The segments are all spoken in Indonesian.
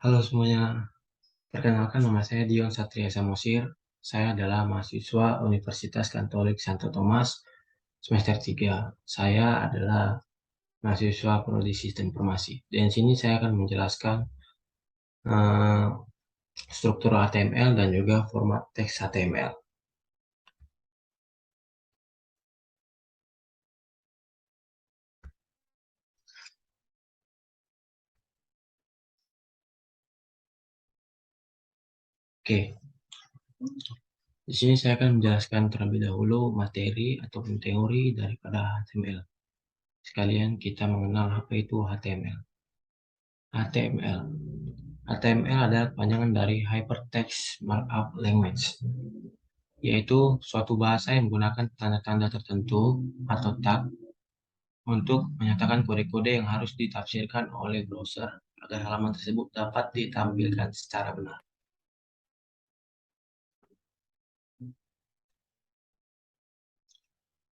Halo semuanya, perkenalkan nama saya Dion Satria Samosir. Saya adalah mahasiswa Universitas Katolik Santo Thomas semester 3. Saya adalah mahasiswa Prodi Sistem Informasi. Dan sini saya akan menjelaskan eh, struktur HTML dan juga format teks HTML. Oke, di sini saya akan menjelaskan terlebih dahulu materi ataupun teori daripada HTML. Sekalian kita mengenal apa itu HTML. HTML. HTML adalah kepanjangan dari Hypertext Markup Language, yaitu suatu bahasa yang menggunakan tanda-tanda tertentu atau tag untuk menyatakan kode-kode yang harus ditafsirkan oleh browser agar halaman tersebut dapat ditampilkan secara benar.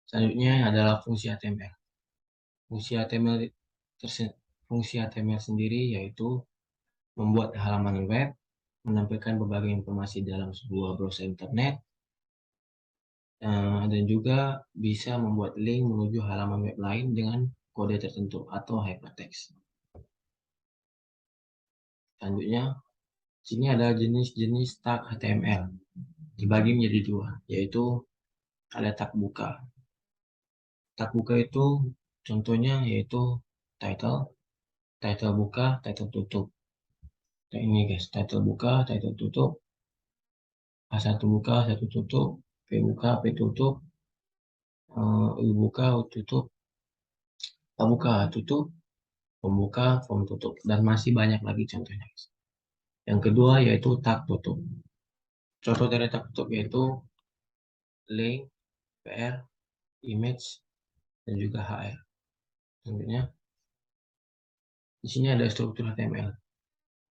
Selanjutnya adalah fungsi HTML. Fungsi HTML fungsi HTML sendiri yaitu membuat halaman web, menampilkan berbagai informasi dalam sebuah browser internet, dan juga bisa membuat link menuju halaman web lain dengan kode tertentu atau hypertext. Selanjutnya, sini ada jenis-jenis tag HTML. Dibagi menjadi dua, yaitu ada tag buka. Tag buka itu contohnya yaitu title, title buka, title tutup. Nah, ini guys, title buka, title tutup, A1 buka, A1 tutup, P buka, P tutup, U buka, U tutup, A buka, tutup, pembuka, form tutup, dan masih banyak lagi contohnya. Yang kedua yaitu tag tutup. Contoh dari tag tutup yaitu link, PR, image, dan juga HR. Selanjutnya, di sini ada struktur HTML.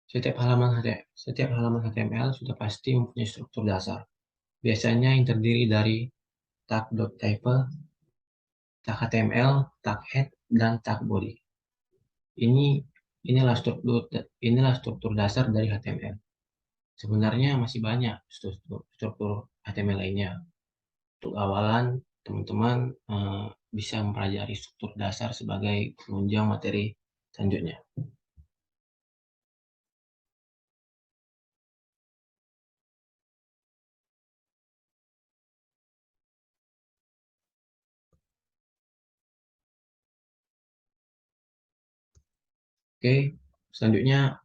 Setiap halaman HTML sudah pasti mempunyai struktur dasar. Biasanya yang terdiri dari tag.title, tag HTML, tag head, dan tag body. Inilah struktur dasar dari HTML. Sebenarnya masih banyak struktur HTML lainnya. Untuk awalan, teman-teman bisa mempelajari struktur dasar sebagai penunjang materi selanjutnya. Oke, selanjutnya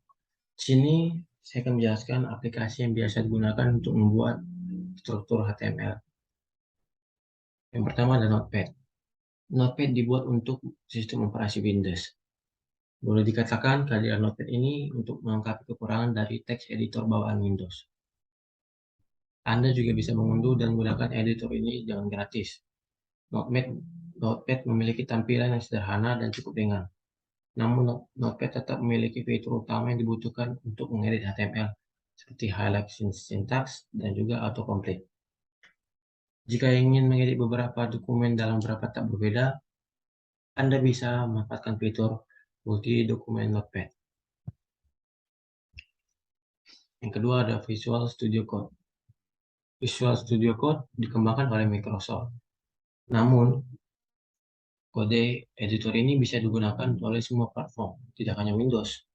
sini saya akan menjelaskan aplikasi yang biasa digunakan untuk membuat struktur HTML. Yang pertama adalah Notepad. Notepad dibuat untuk sistem operasi Windows. Boleh dikatakan kehadiran Notepad ini untuk melengkapi kekurangan dari teks editor bawaan Windows. Anda juga bisa mengunduh dan menggunakan editor ini dengan gratis. Notepad memiliki tampilan yang sederhana dan cukup ringan. Namun, Notepad tetap memiliki fitur utama yang dibutuhkan untuk mengedit HTML, seperti highlight syntax dan juga autocomplete. Jika ingin mengedit beberapa dokumen dalam beberapa tab berbeda, Anda bisa memanfaatkan fitur multi-dokumen Notepad. Yang kedua ada Visual Studio Code. Visual Studio Code dikembangkan oleh Microsoft. Namun, kode editor ini bisa digunakan oleh semua platform, tidak hanya Windows.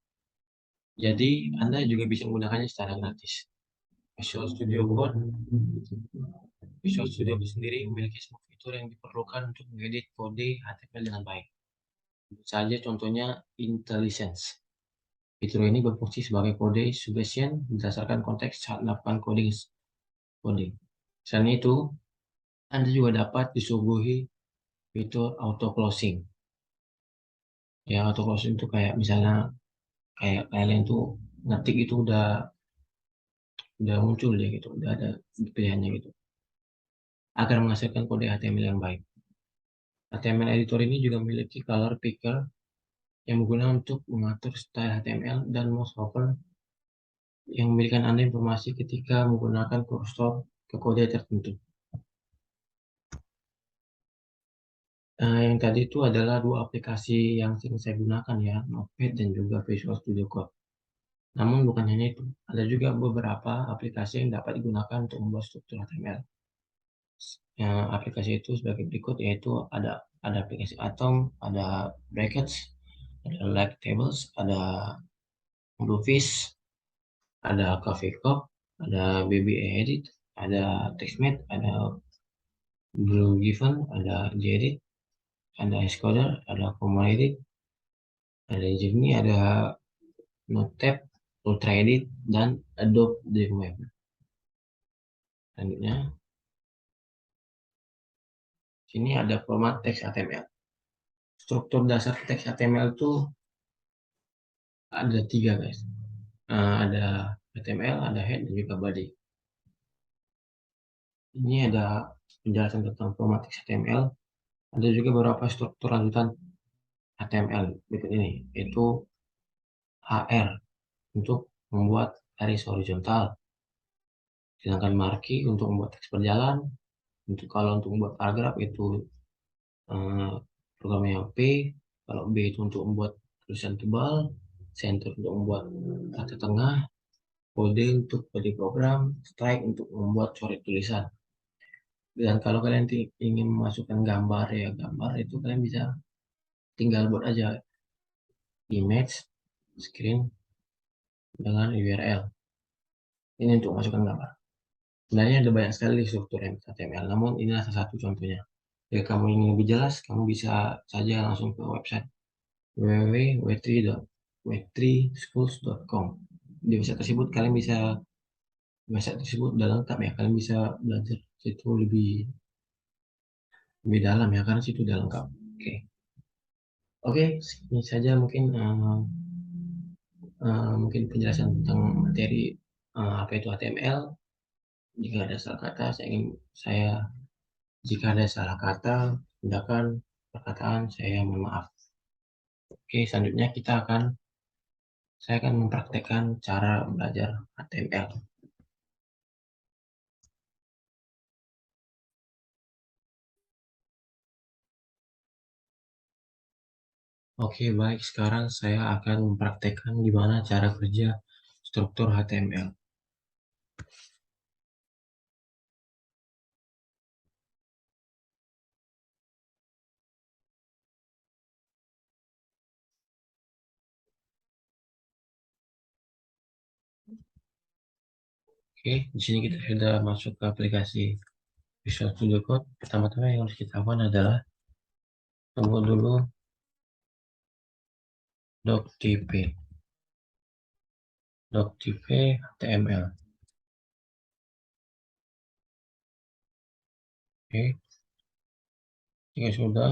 Jadi, Anda juga bisa menggunakannya secara gratis. Visual Studio Code, Visual Studio Code sendiri memiliki semua fitur yang diperlukan untuk mengedit kode HTML dengan baik. Saja contohnya IntelliSense. Fitur ini berfungsi sebagai kode suggestion berdasarkan konteks saat melakukan coding. Selain itu, Anda juga dapat disuguhi fitur auto closing. Ya, auto closing itu kayak misalnya kayak kalian tuh ngetik itu udah muncul ya gitu, udah ada pilihannya gitu. Agar menghasilkan kode HTML yang baik. HTML editor ini juga memiliki color picker yang menggunakan untuk mengatur style HTML dan mouse over yang memberikan Anda informasi ketika menggunakan kursor ke kode tertentu. Yang tadi itu adalah dua aplikasi yang sering saya gunakan ya, Notepad dan juga Visual Studio Code. Namun bukan hanya itu, ada juga beberapa aplikasi yang dapat digunakan untuk membuat struktur HTML. Aplikasi itu sebagai berikut, yaitu ada aplikasi Atom, ada Brackets, ada Like Tables, ada Bluefish, ada Coffee Cup, ada BBA Edit, ada TextMate, ada Blue Given, ada Jedit, ada Xcoder, ada Common Edit, ada Gemini, ada Notetab, Ultra Edit, dan Adobe Dreamweaver. Selanjutnya, sini ada format teks HTML. Struktur dasar teks HTML itu ada tiga, guys. Ada HTML, ada head, dan juga body. Ini ada penjelasan tentang format teks HTML. Ada juga beberapa struktur lanjutan HTML berikut ini, yaitu HR untuk membuat garis horizontal, sedangkan marquee untuk membuat teks berjalan. Kalau untuk membuat paragraf itu eh, programnya P, kalau B itu untuk membuat tulisan tebal, center untuk membuat kata tengah, kode untuk body program, strike untuk membuat coret tulisan. Dan kalau kalian ingin memasukkan gambar, ya gambar itu kalian bisa tinggal buat aja image screen dengan URL. Ini untuk masukkan gambar. Sebenarnya ada banyak sekali struktur HTML, namun inilah salah satu contohnya. Jika kamu ingin lebih jelas, kamu bisa saja langsung ke website www.w3schools.com. Di website tersebut udah lengkap ya, kalian bisa belajar situ lebih dalam ya, karena situ udah lengkap. Oke, ini saja mungkin mungkin penjelasan tentang materi apa itu HTML. Jika ada salah kata, saya jika ada salah kata, tindakan, perkataan, saya mohon maaf. Oke, selanjutnya saya akan mempraktekkan cara belajar HTML. Oke, baik. Sekarang saya akan mempraktekkan gimana cara kerja struktur HTML. Oke, di sini kita sudah masuk ke aplikasi Visual Studio Code. Pertama-tama yang harus kita lakukan adalah tunggu dulu doctp HTML. Oke, jika sudah,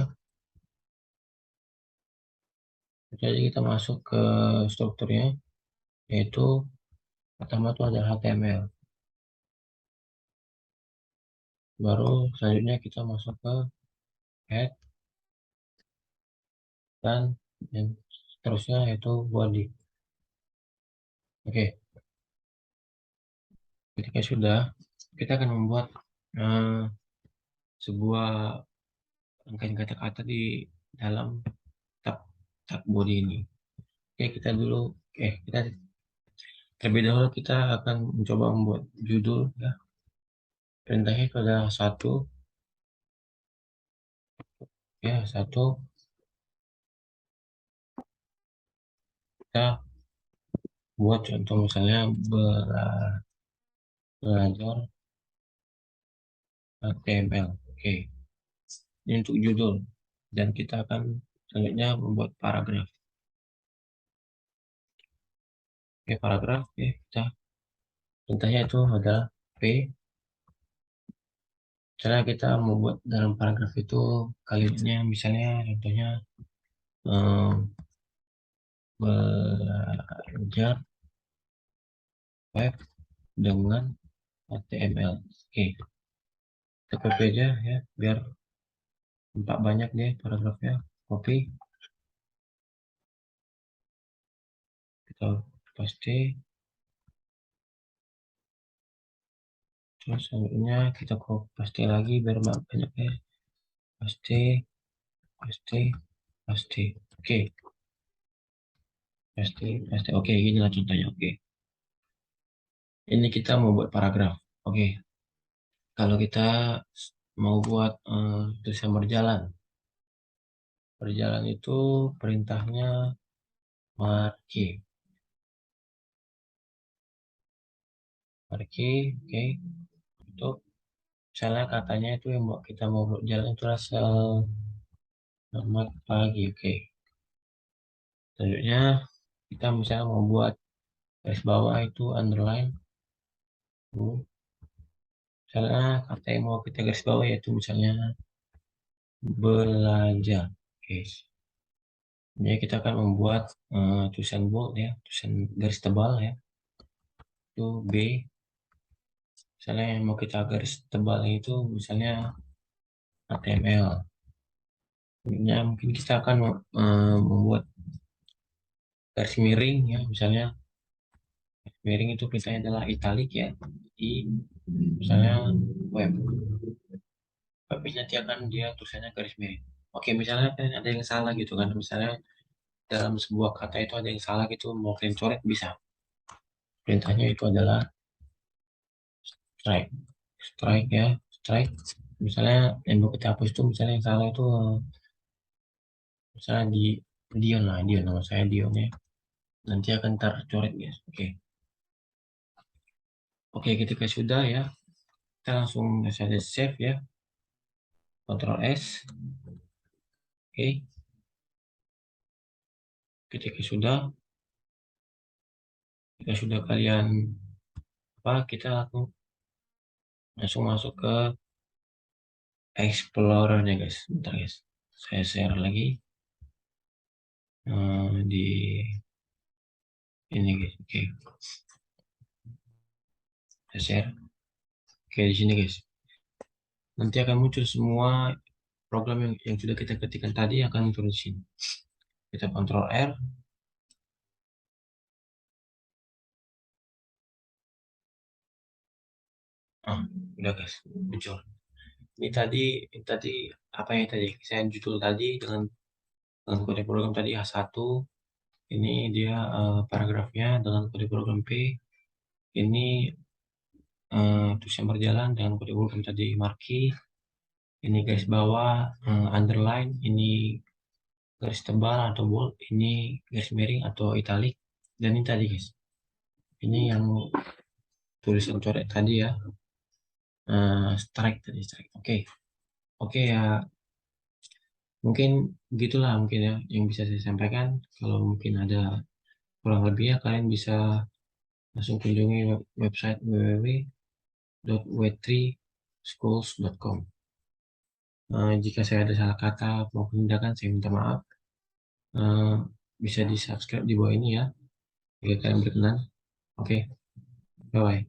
jadi kita masuk ke strukturnya, yaitu pertama itu adalah HTML. Baru selanjutnya kita masuk ke head dan yang seterusnya yaitu body. Oke, ketika sudah, kita akan membuat eh, sebuah rangkaian kata-kata di dalam tab tab body ini. Oke, kita terlebih dahulu kita akan mencoba membuat judul ya. Perintahnya itu adalah satu, ya satu. Kita buat contoh misalnya belajar HTML. Oke, ini untuk judul. Dan kita akan selanjutnya membuat paragraf. Oke, paragraf. Oke, perintahnya itu adalah P. Cara kita membuat dalam paragraf itu kalimatnya misalnya contohnya eh, belajar web dengan HTML. Oke, kita copy aja ya biar nampak banyak deh paragrafnya. Copy, kita paste, terus selanjutnya kita copy paste lagi biar banyak ya. Paste, paste, paste. Oke, pasti pasti. Oke, inilah contohnya. Oke, ini kita mau buat paragraf. Oke, kalau kita mau buat tulisan berjalan, berjalan itu perintahnya marquee, marquee. Oke, untuk misalnya katanya itu yang kita mau buat jalan itu selamat pagi. Oke, selanjutnya kita misalnya mau buat garis bawah itu underline. Misalnya kata yang mau kita garis bawah yaitu misalnya belajar. Oke, jadi kita akan membuat tulisan bold ya, tulisan garis tebal ya, itu B. Misalnya yang mau kita garis tebal itu misalnya HTML. Ya, mungkin kita akan membuat garis miring ya, misalnya garis miring itu perintahnya adalah italic ya, di misalnya web. Tapi nanti akan dia tulisannya garis miring. Oke, misalnya kan ada yang salah gitu kan, misalnya dalam sebuah kata itu ada yang salah gitu, mau kalian coret bisa. Perintahnya itu adalah strike, strike ya, strike. Misalnya yang mau kita hapus itu misalnya yang salah itu misalnya di Dion lah, Dion, nama saya Dion ya. Nanti akan tercoret guys. Oke, oke, ketika sudah ya, kita langsung saja save ya, Ctrl S. Oke, ketika sudah kalian apa, kita langsung masuk ke Explorer-nya guys. Bentar guys, saya share lagi di ini guys. Oke, saya share. Oke, di sini guys. Nanti akan muncul semua program yang sudah kita ketikkan tadi akan muncul di sini. Kita Ctrl R. Ah, udah guys, muncul. Ini tadi apa yang tadi? Saya judul tadi dengan kode program tadi H1. Ini dia paragrafnya dengan kode program P. Ini tulisan berjalan dengan kode program tadi marquee. Ini garis bawah, underline. Ini garis tebal atau bold. Ini garis miring atau italic. Dan ini tadi guys. Ini yang tulisan coret tadi ya. Strike tadi strike. Oke, oke ya. Mungkin gitulah mungkin ya yang bisa saya sampaikan. Kalau mungkin ada kurang lebihnya kalian bisa langsung kunjungi website www.w3schools.com. Jika saya ada salah kata maupun tindakan saya minta maaf. Eh, Bisa di subscribe di bawah ini ya jika kalian berkenan. Oke, bye bye.